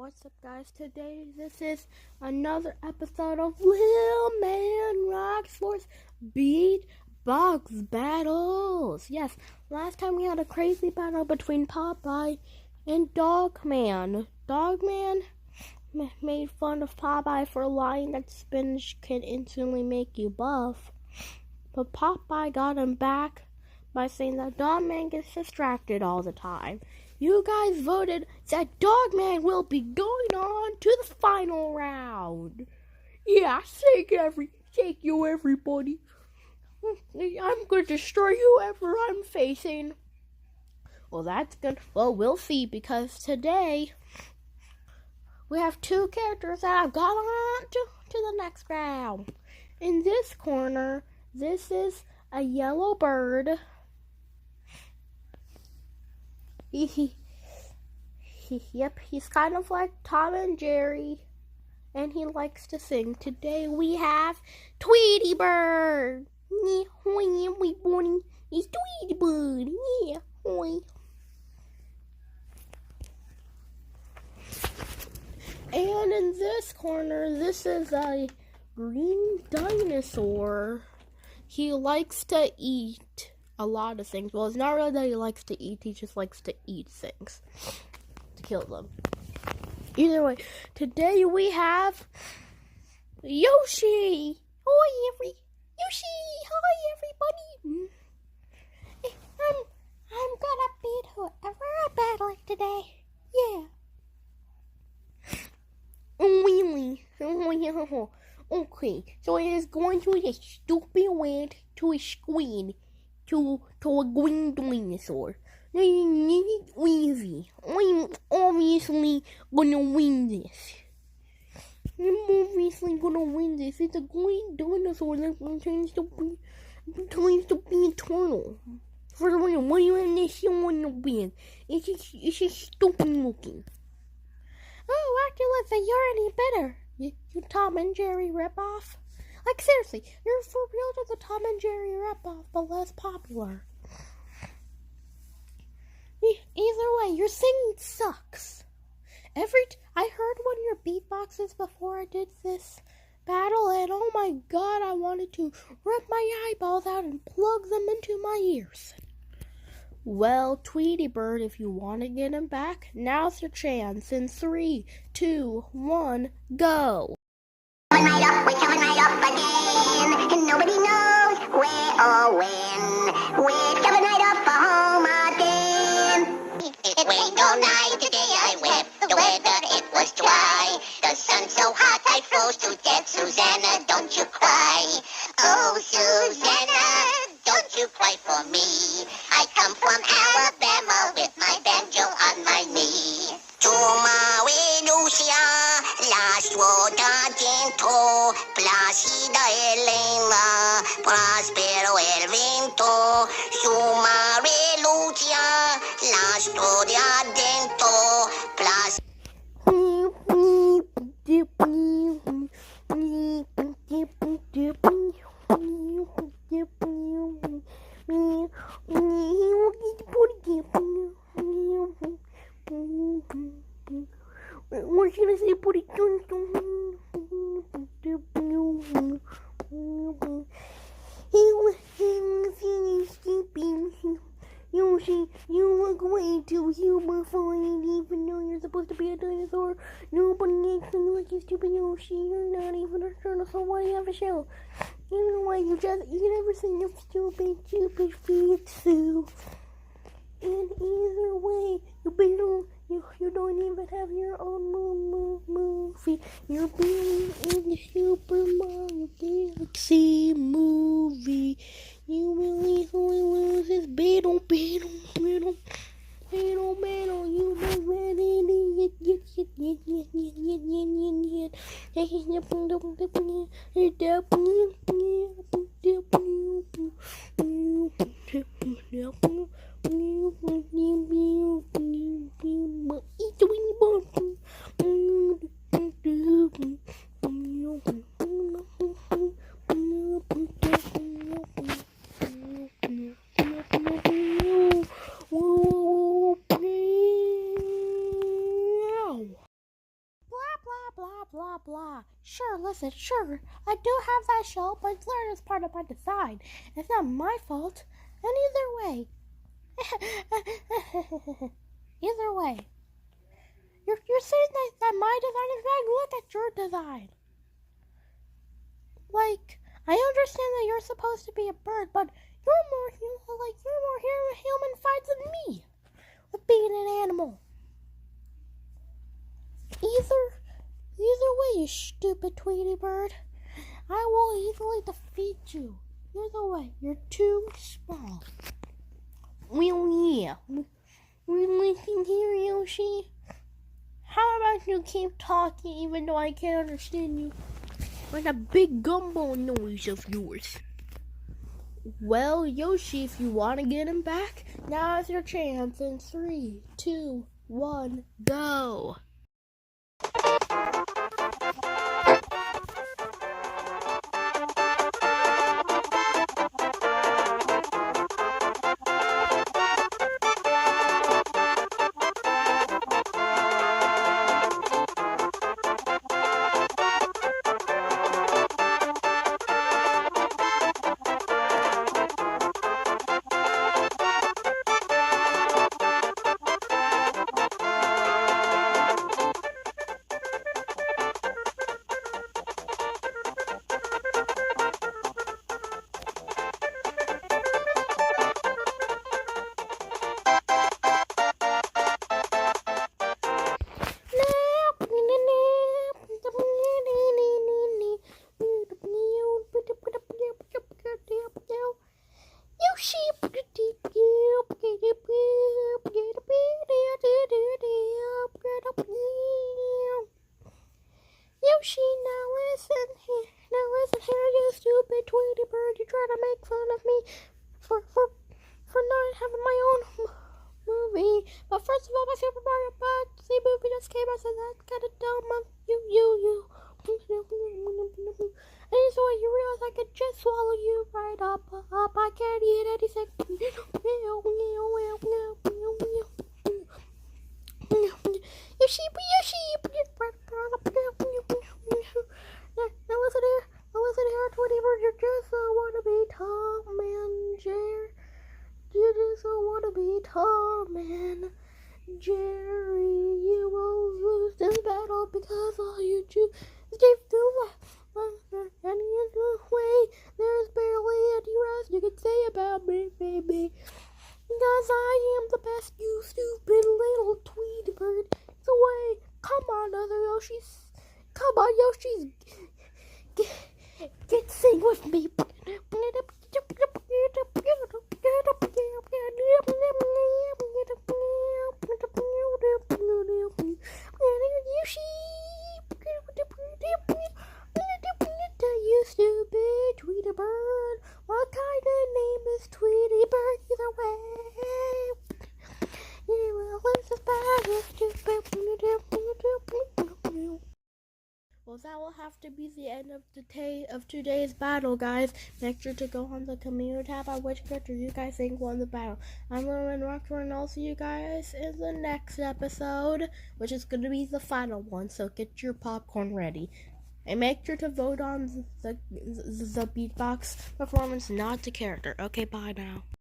What's up, guys? Today this is another episode of lilmanrocks4's beatbox battles. Yes, last time we had a crazy battle between Popeye and Dogman. Dogman made fun of Popeye for lying that spinach can instantly make you buff, but Popeye got him back by saying that Dogman gets distracted all the time. You guys voted that Dogman will be going on to the final round. Yeah, thank you everybody. I'm gonna destroy whoever I'm facing. Well, that's good. Well, we'll see, because today we have two characters that have gone on to the next round. In this corner, this is a yellow bird. Yep, he's kind of like Tom and Jerry, and he likes to sing. Today we have Tweety Bird. Yeah, it's Tweety Bird. Yeah, hoi. And in this corner, this is a green dinosaur. He likes to eat a lot of things. Well, it's not really that he likes to eat, he just likes to eat things to kill them. Either way, today we have Yoshi. Yoshi, hi everybody. I'm gonna beat whoever I battle today. Yeah. Really? Okay, so it is going to be a stupid word to a screen. To a green dinosaur. Easy. I'm obviously gonna win this. It's a green dinosaur that pretends to be eternal. For the real, what do you want to want to win? It's just stupid looking. Oh, actually, let's say you're any better. You Tom and Jerry ripoff. Like, seriously, you're for real to the Tom and Jerry ripoff, but less popular. Either way, your singing sucks. I heard one of your beatboxes before I did this battle, and oh my god, I wanted to rip my eyeballs out and plug them into my ears. Well, Tweety Bird, if you want to get him back, now's your chance. In 3, 2, 1, go! We're coming right up again, and nobody knows where or when. We're coming right up for home again. It rained all night today, I wept. The weather, it was dry. The sun so hot, I froze to death. Susanna, don't you cry. Oh, Susanna, don't you cry for me. I come from Alabama with my banjo on my knee. Lucia, las dentro, placida Elena, prospero el viento. Lucia, la storia dentro, What should I say? Put it Yoshi, you look way too humorful, even though you're supposed to be a dinosaur. Nobody acts like you stupid Yoshi. You're not even a dinosaur. Why do you have a shell? You know why you just eat everything your stupid feet, Sue. And either way, you don't even have your own movie. You're being in the Super Mario Galaxy movie. You will easily lose this battle. You will ready blah, blah. Sure, listen, sure. I do have that shell, but it's learned as part of my design. It's not my fault. And either way. Either way. You're saying that my design is bad? Look at your design. Like, I understand that you're supposed to be a bird, but you're more human fights than me with being an animal. Either way, you stupid Tweety bird. I will easily defeat you. Either way, you're too small. Well, yeah. We listen here, Yoshi. How about you keep talking even though I can't understand you? Like a big gumball noise of yours. Well, Yoshi, if you want to get him back, now's your chance in 3, 2, 1, go! Yoshi, now listen here, you stupid Tweety bird. You try to make fun of me for not having my own movie. But first of all, my Super Mario Bros. Movie just came out, so that's kind of dumb of you. And so you realize I could just swallow you right up. I can't eat anything. Yoshi. Now listen here, Tweety bird. You just want to be Tom and Jerry. You just want to be Tom and Jerry. You will lose this battle because all you do is keep doing and in the way there's barely any rest you can say about me, baby. Because I am the best, you stupid little Tweety bird. So wait, come on, other Yoshis. Come on, Yoshis. Get sing with me. You stupid Tweety bird. What kind of name is Tweety bird? Either way, you will lose this battle, stupid. Well, that will have to be the end of today's battle, guys. Make sure to go on the community tab on which character you guys think won the battle. I'm lilmanrocks4, and I'll see you guys in the next episode, which is going to be the final one, so get your popcorn ready. And make sure to vote on the beatbox performance, not the character. Okay, bye now.